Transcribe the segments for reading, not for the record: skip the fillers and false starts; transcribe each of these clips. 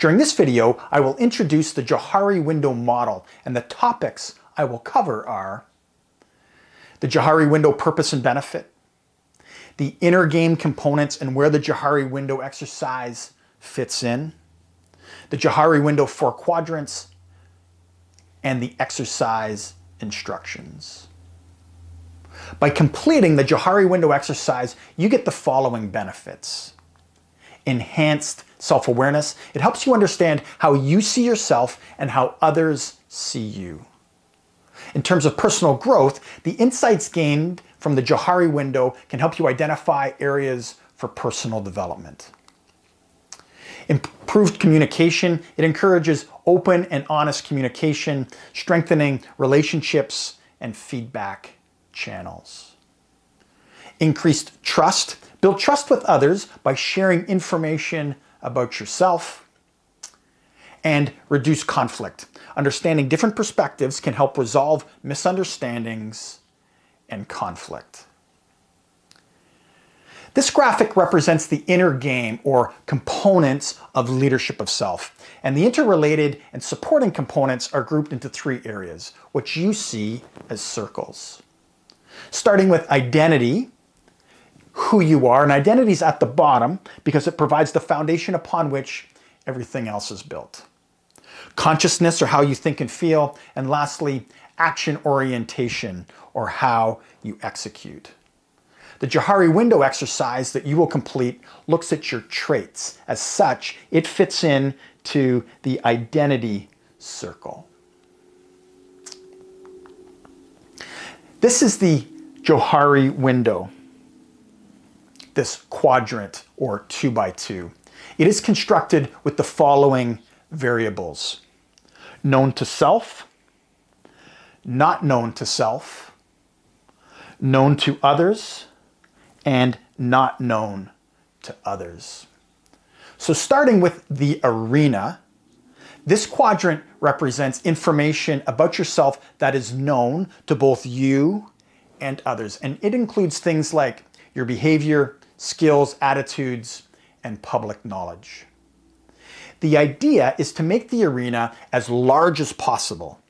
During this video, I will introduce the Johari Window model, and the topics I will cover are the Johari Window purpose and benefit, the inner game components and where the Johari Window exercise fits in, the Johari Window 4 quadrants, and the exercise instructions. By completing the Johari Window exercise, you get the following benefits. Enhanced self-awareness. It helps you understand how you see yourself and how others see you. In terms of personal growth, the insights gained from the Johari Window can help you identify areas for personal development. Improved communication. It encourages open and honest communication, strengthening relationships and feedback channels. Increased trust. Build trust with others by sharing information about yourself. And reduce conflict. Understanding different perspectives can help resolve misunderstandings and conflict. This graphic represents the inner game or components of leadership of self. And the interrelated and supporting components are grouped into three areas, which you see as circles. Starting with identity, who you are, and identity is at the bottom because it provides the foundation upon which everything else is built. Consciousness, or how you think and feel, and lastly, action orientation, or how you execute. The Johari Window exercise that you will complete looks at your traits. As such, it fits in to the identity circle. This is the Johari Window, this quadrant or 2x2. It is constructed with the following variables: known to self, not known to self, known to others, and not known to others. So starting with the arena, this quadrant represents information about yourself that is known to both you and others. And it includes things like your behavior, skills, attitudes, and public knowledge. The idea is to make the arena as large as possible,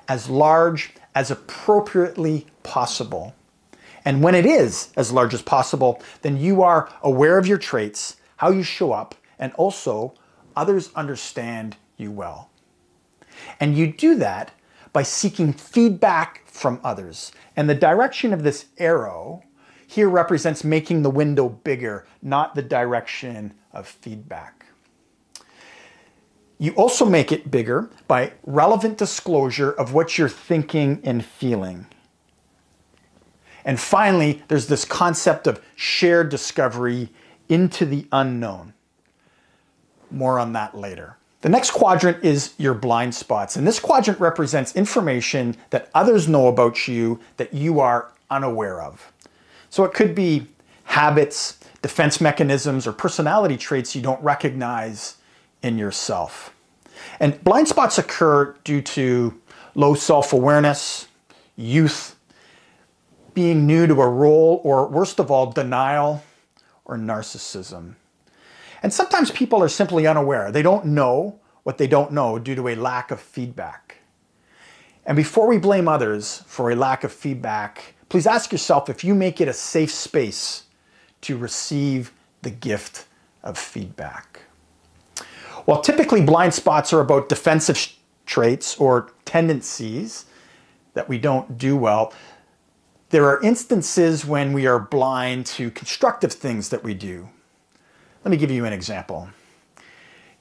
as large as appropriately possible. And when it is as large as possible, then you are aware of your traits, how you show up, and also others understand you well. And you do that by seeking feedback from others. And the direction of this arrow here represents making the window bigger, not the direction of feedback. You also make it bigger by relevant disclosure of what you're thinking and feeling. And finally, there's this concept of shared discovery into the unknown. More on that later. The next quadrant is your blind spots. And this quadrant represents information that others know about you that you are unaware of. So it could be habits, defense mechanisms, or personality traits you don't recognize in yourself. And blind spots occur due to low self-awareness, youth, being new to a role, or worst of all, denial or narcissism. And sometimes people are simply unaware. They don't know what they don't know due to a lack of feedback. And before we blame others for a lack of feedback, please ask yourself if you make it a safe space to receive the gift of feedback. While typically blind spots are about defensive traits or tendencies that we don't do well, there are instances when we are blind to constructive things that we do. Let me give you an example.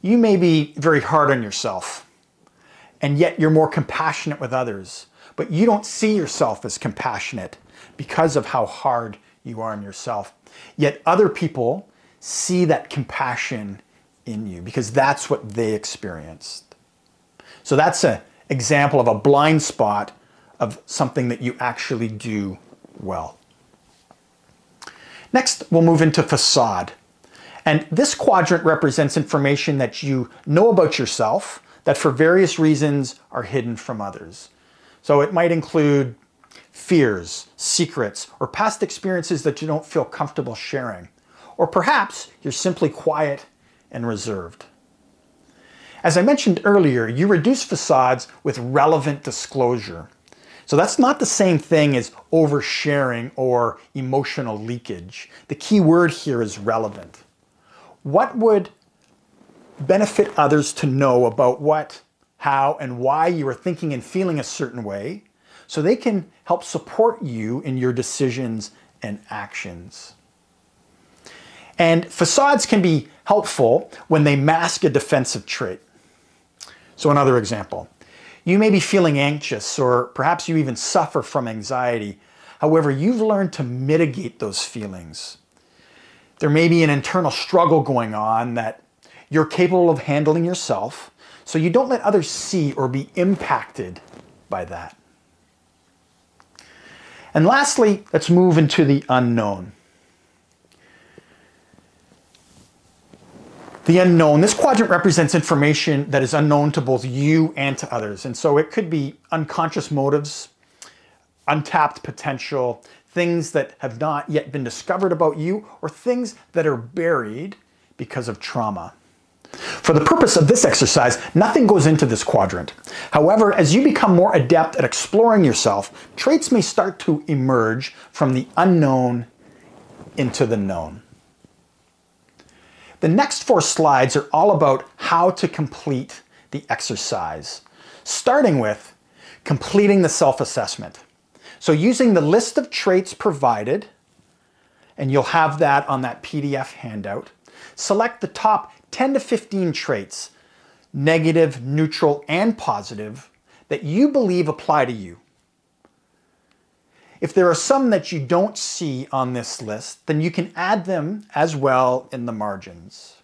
You may be very hard on yourself, and yet you're more compassionate with others, but you don't see yourself as compassionate because of how hard you are on yourself. Yet other people see that compassion in you because that's what they experienced. So that's an example of a blind spot of something that you actually do well. Next, we'll move into facade. And this quadrant represents information that you know about yourself that for various reasons are hidden from others. So it might include fears, secrets, or past experiences that you don't feel comfortable sharing. Or perhaps you're simply quiet and reserved. As I mentioned earlier, you reduce facades with relevant disclosure. So that's not the same thing as oversharing or emotional leakage. The key word here is relevant. What would benefit others to know about what, how, and why you are thinking and feeling a certain way, so they can help support you in your decisions and actions. And facades can be helpful when they mask a defensive trait. So another example, you may be feeling anxious, or perhaps you even suffer from anxiety. However, you've learned to mitigate those feelings. There may be an internal struggle going on that you're capable of handling yourself, so you don't let others see or be impacted by that. And lastly, let's move into the unknown. The unknown, this quadrant represents information that is unknown to both you and to others. And so it could be unconscious motives, untapped potential, things that have not yet been discovered about you, or things that are buried because of trauma. For the purpose of this exercise, nothing goes into this quadrant. However, as you become more adept at exploring yourself, traits may start to emerge from the unknown into the known. The next 4 slides are all about how to complete the exercise, starting with completing the self-assessment. So using the list of traits provided, and you'll have that on that PDF handout, select the top 10 to 15 traits, negative, neutral, and positive, that you believe apply to you. If there are some that you don't see on this list, then you can add them as well in the margins.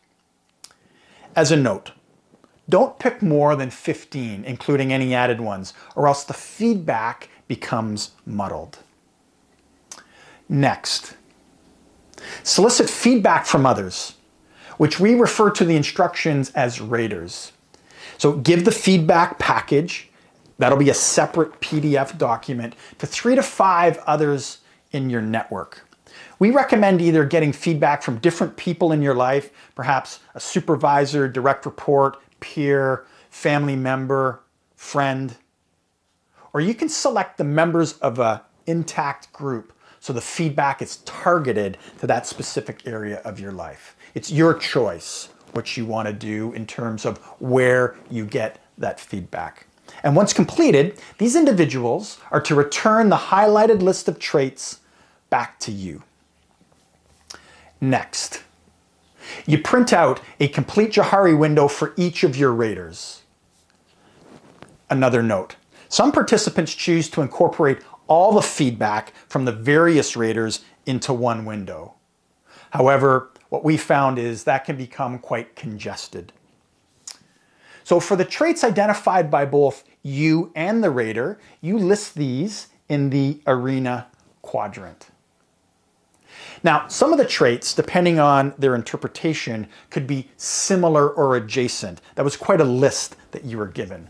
As a note, don't pick more than 15, including any added ones, or else the feedback becomes muddled. Next, solicit feedback from others, which we refer to the instructions as raters. So give the feedback package. That'll be a separate PDF document to 3 to 5 others in your network. We recommend either getting feedback from different people in your life, perhaps a supervisor, direct report, peer, family member, friend, or you can select the members of an intact group so the feedback is targeted to that specific area of your life. It's your choice what you want to do in terms of where you get that feedback. And once completed, these individuals are to return the highlighted list of traits back to you. Next, you print out a complete Johari window for each of your raters. Another note, some participants choose to incorporate all the feedback from the various raters into one window. However, what we found is that can become quite congested. So for the traits identified by both you and the rater, you list these in the arena quadrant. Now, some of the traits, depending on their interpretation, could be similar or adjacent. That was quite a list that you were given.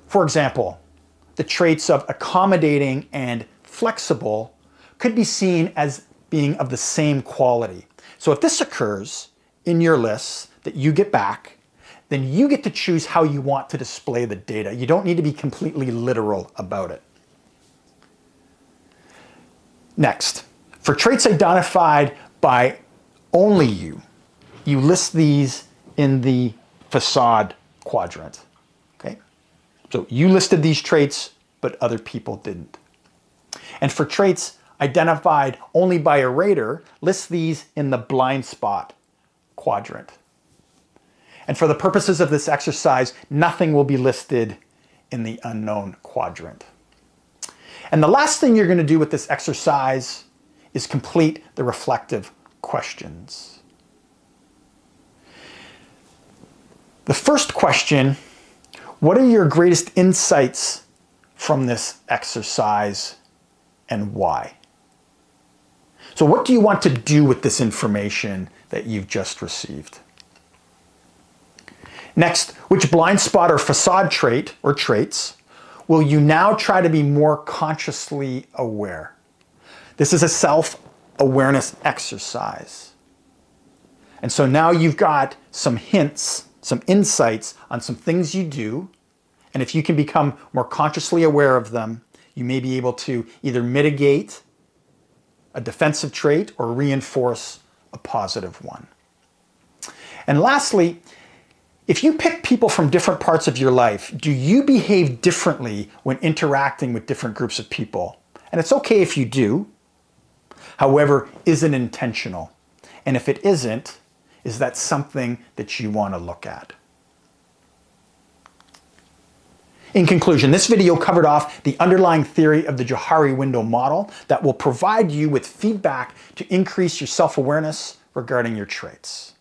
For example, the traits of accommodating and flexible could be seen as being of the same quality. So if this occurs in your lists that you get back, then you get to choose how you want to display the data. You don't need to be completely literal about it. Next, for traits identified by only you, you list these in the facade quadrant. Okay? So you listed these traits, but other people didn't. And for traits identified only by a rater, list these in the blind spot quadrant. And for the purposes of this exercise, nothing will be listed in the unknown quadrant. And the last thing you're going to do with this exercise is complete the reflective questions. The first question, what are your greatest insights from this exercise and why? So what do you want to do with this information that you've just received? Next, which blind spot or facade trait or traits will you now try to be more consciously aware? This is a self-awareness exercise. And so now you've got some hints some insights on some things you do. And if you can become more consciously aware of them, you may be able to either mitigate a defensive trait or reinforce a positive one. And lastly, if you pick people from different parts of your life, do you behave differently when interacting with different groups of people? And it's okay if you do. However, is it intentional? And if it isn't, is that something that you want to look at? In conclusion, this video covered off the underlying theory of the Johari Window model that will provide you with feedback to increase your self-awareness regarding your traits.